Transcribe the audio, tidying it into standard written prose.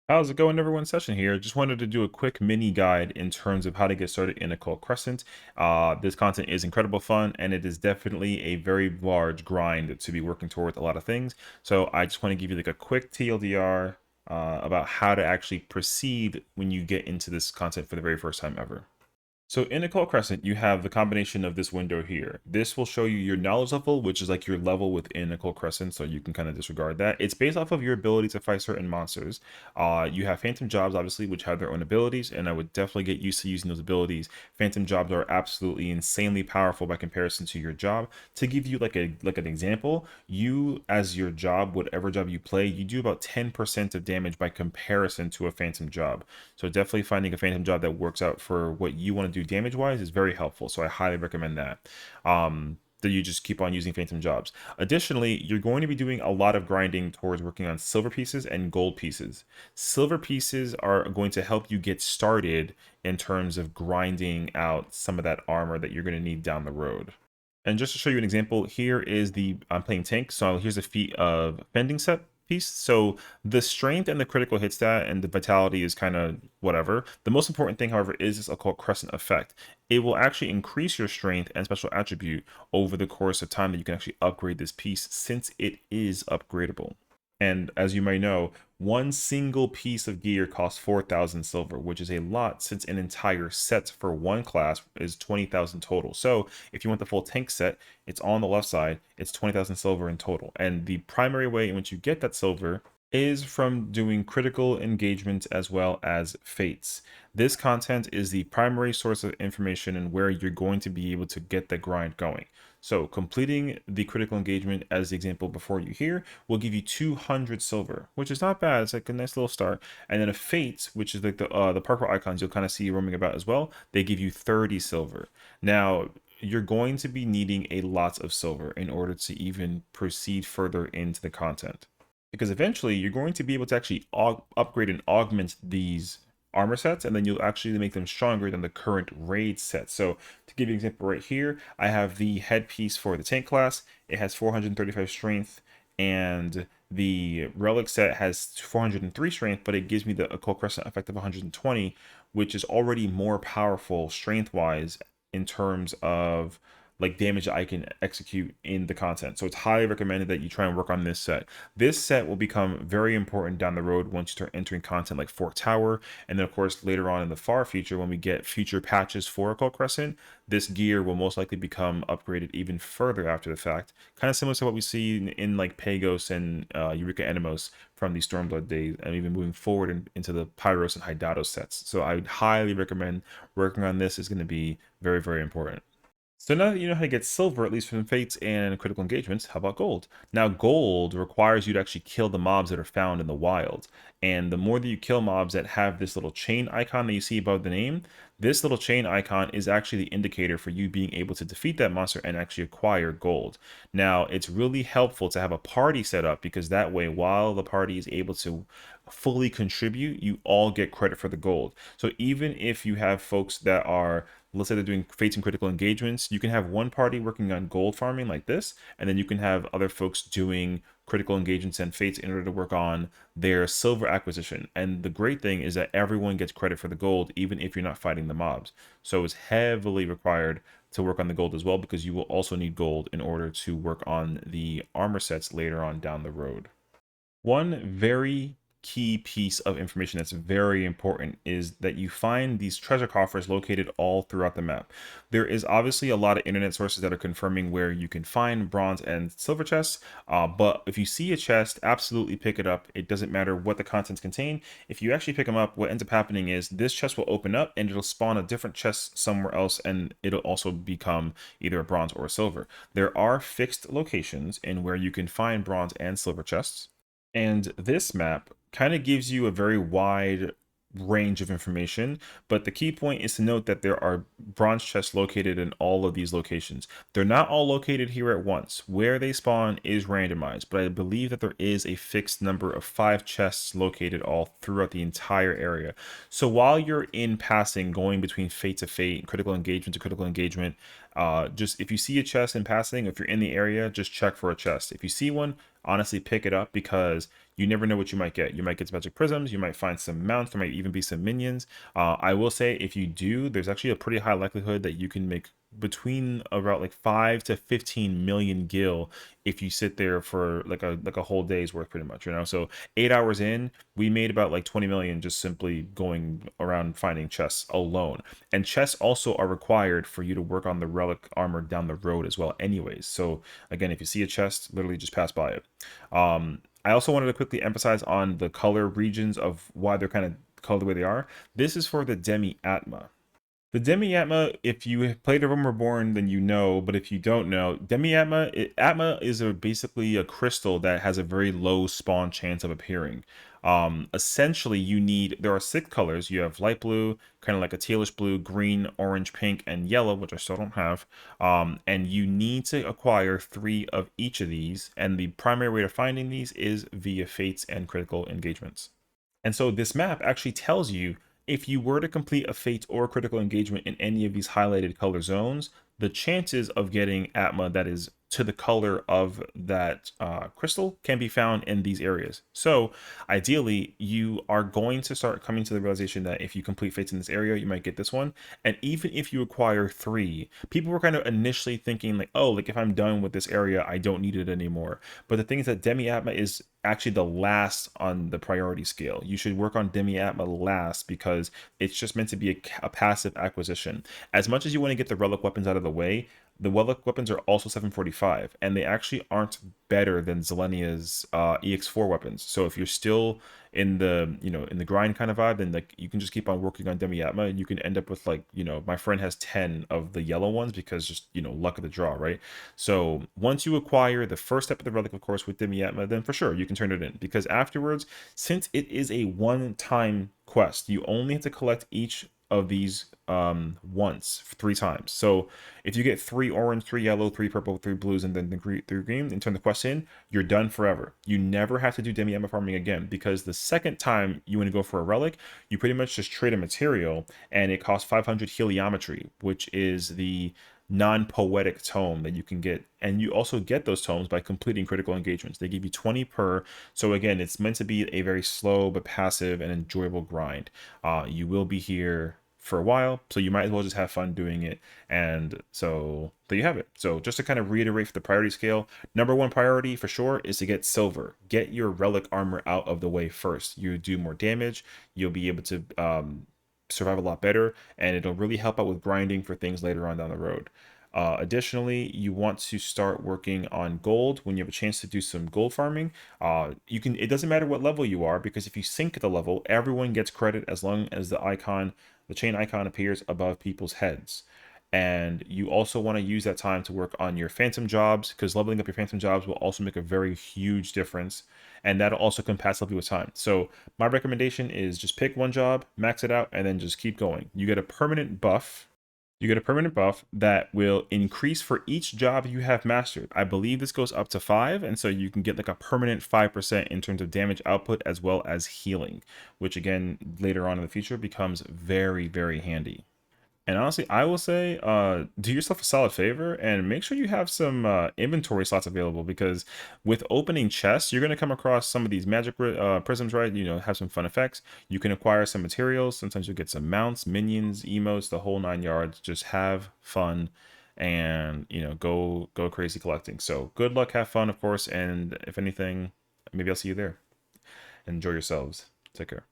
How's it going, everyone? Session here. Just wanted to do a quick mini guide in terms of how to get started in Occult Crescent. This content is incredible fun, and it is definitely a very large grind to be working towards a lot of things. So I just want to give you like a quick TLDR about how to actually proceed when you get into this content for the very first time ever. So in Occult Crescent, you have the combination of this window here. This will show you your knowledge level, which is like your level within Occult Crescent, so you can kind of disregard that. It's based off of your ability to fight certain monsters. You have Phantom Jobs, obviously, which have their own abilities, and I would definitely get used to using those abilities. Phantom Jobs are absolutely insanely powerful by comparison to your job. To give you like an example, you as your job, whatever job you play, you do about 10% of damage by comparison to a Phantom Job. So definitely finding a Phantom Job that works out for what you want to do damage wise is very helpful. So I highly recommend that. That you just keep on using Phantom Jobs. Additionally, you're going to be doing a lot of grinding towards working on silver pieces and gold pieces. Silver pieces are going to help you get started in terms of grinding out some of that armor that you're going to need down the road. And just to show you an example, here is I'm playing tank, so here's a feat of fending set piece. So the strength and the critical hit stat and the vitality is kind of whatever. The most important thing, however, is this Occult Crescent effect. It will actually increase your strength and special attribute over the course of time that you can actually upgrade this piece since it is upgradable. And as you may know, one single piece of gear costs 4,000 silver, which is a lot since an entire set for one class is 20,000 total. So if you want the full tank set, it's on the left side, it's 20,000 silver in total. And the primary way in which you get that silver is from doing critical engagements as well as fates. This content is the primary source of information and where you're going to be able to get the grind going. So completing the critical engagement as the example before you here will give you 200 silver, which is not bad. It's like a nice little start. And then a fate, which is like the purple icons you'll kind of see roaming about as well, they give you 30 silver. Now, you're going to be needing a lot of silver in order to even proceed further into the content, because eventually you're going to be able to actually upgrade and augment these armor sets, and then you'll actually make them stronger than the current raid set. So to give you an example right here, I have the headpiece for the tank class. It has 435 strength, and the relic set has 403 strength, but it gives me the Occult Crescent effect of 120, which is already more powerful strength wise in terms of like damage that I can execute in the content. So it's highly recommended that you try and work on this set. This set will become very important down the road once you start entering content like Fort Tower. And then of course, later on in the far future, when we get future patches for Occult Crescent, this gear will most likely become upgraded even further after the fact. Kind of similar to what we see in like Pagos and Eureka Enemos from the Stormblood days, and even moving forward into the Pyros and Hydatos sets. So I would highly recommend working on this. Is going to be very, very important. So now that you know how to get silver, at least from fates and critical engagements, how about gold? Now, gold requires you to actually kill the mobs that are found in the wild. And the more that you kill mobs that have this little chain icon that you see above the name, this little chain icon is actually the indicator for you being able to defeat that monster and actually acquire gold. Now, it's really helpful to have a party set up, because that way, while the party is able to fully contribute, you all get credit for the gold. So even if you have folks that are, let's say they're doing fates and critical engagements, you can have one party working on gold farming like this, and then you can have other folks doing critical engagements and fates in order to work on their silver acquisition. And the great thing is that everyone gets credit for the gold, even if you're not fighting the mobs. So it's heavily required to work on the gold as well, because you will also need gold in order to work on the armor sets later on down the road. One very key piece of information that's very important is that you find these treasure coffers located all throughout the map. There is obviously a lot of internet sources that are confirming where you can find bronze and silver chests, but if you see a chest, absolutely pick it up. It doesn't matter what the contents contain. If you actually pick them up, what ends up happening is this chest will open up and it'll spawn a different chest somewhere else, and it'll also become either a bronze or a silver. There are fixed locations in where you can find bronze and silver chests. And this map kind of gives you a very wide range of information, but the key point is to note that there are bronze chests located in all of these locations. They're not all located here at once. Where they spawn is randomized, but I believe that there is a fixed number of 5 chests located all throughout the entire area. So while you're in passing, going between fate to fate, critical engagement to critical engagement, Just if you see a chest in passing, if you're in the area, just check for a chest. If you see one, honestly pick it up, because you never know what you might get. You might get some magic prisms, you might find some mounts, there might even be some minions. I will say, if you do, there's actually a pretty high likelihood that you can make between about like 5 to 15 million gil if you sit there for like a whole day's worth, pretty much, you know. So 8 hours in, we made about like 20 million just simply going around finding chests alone. And chests also are required for you to work on the relic armor down the road as well anyways. So again, if you see a chest, literally just pass by it. I also wanted to quickly emphasize on the color regions of why they're kind of colored the way they are. This is for the Demiatma. The Demiatma, if you have played A Realm Reborn, then you know, but if you don't know, Atma is basically a crystal that has a very low spawn chance of appearing. Essentially, there are 6 colors. You have light blue, kind of like a tealish blue, green, orange, pink, and yellow, which I still don't have. And you need to acquire 3 of each of these, and the primary way to finding these is via fates and critical engagements. And so this map actually tells you, if you were to complete a fate or critical engagement in any of these highlighted color zones, the chances of getting Atma that is to the color of that crystal can be found in these areas. So ideally, you are going to start coming to the realization that if you complete fates in this area, you might get this one. And even if you acquire 3, people were kind of initially thinking like, oh, like if I'm done with this area, I don't need it anymore. But the thing is that Demiatma is actually the last on the priority scale. You should work on Demiatma last, because it's just meant to be a passive acquisition. As much as you want to get the relic weapons out of the way, the relic weapons are also 745, and they actually aren't better than Zelenia's EX4 weapons. So if you're still in the in the grind kind of vibe, then like you can just keep on working on Demiatma, and you can end up with like my friend has 10 of the yellow ones, because just luck of the draw, right? So once you acquire the first step of the relic, of course, with Demiatma, then for sure you can turn it in, because afterwards, since it is a one-time quest, you only have to collect each of these once 3 times. So if you get 3 orange, 3 yellow, 3 purple, 3 blues, and then the 3 green, and turn the quest in, you're done forever. You never have to do Demiatma farming again, because the second time you want to go for a relic, you pretty much just trade a material, and it costs 500 heliometry, which is the non-poetic tome that you can get. And you also get those tomes by completing critical engagements. They give you 20 per. So again, it's meant to be a very slow but passive and enjoyable grind. You will be here for a while, so you might as well just have fun doing it. And so there you have it. So just to kind of reiterate for the priority scale, #1 priority for sure is to get silver. Get your relic armor out of the way first. You do more damage, you'll be able to survive a lot better, and it'll really help out with grinding for things later on down the road. Additionally, you want to start working on gold when you have a chance to do some gold farming. It doesn't matter what level you are, because if you sync the level, everyone gets credit as long as the chain icon appears above people's heads. And you also want to use that time to work on your phantom jobs, because leveling up your phantom jobs will also make a very huge difference, and that'll also come passively with time. So my recommendation is just pick one job, max it out, and then just keep going. You get a permanent buff. That will increase for each job you have mastered. I believe this goes up to 5, and so you can get like a permanent 5% in terms of damage output as well as healing, which again later on in the future becomes very, very handy. And honestly, I will say, do yourself a solid favor and make sure you have some inventory slots available, because with opening chests, you're going to come across some of these magic prisms, right? Have some fun effects. You can acquire some materials. Sometimes you'll get some mounts, minions, emotes, the whole 9 yards. Just have fun and, go crazy collecting. So good luck, have fun, of course. And if anything, maybe I'll see you there. Enjoy yourselves. Take care.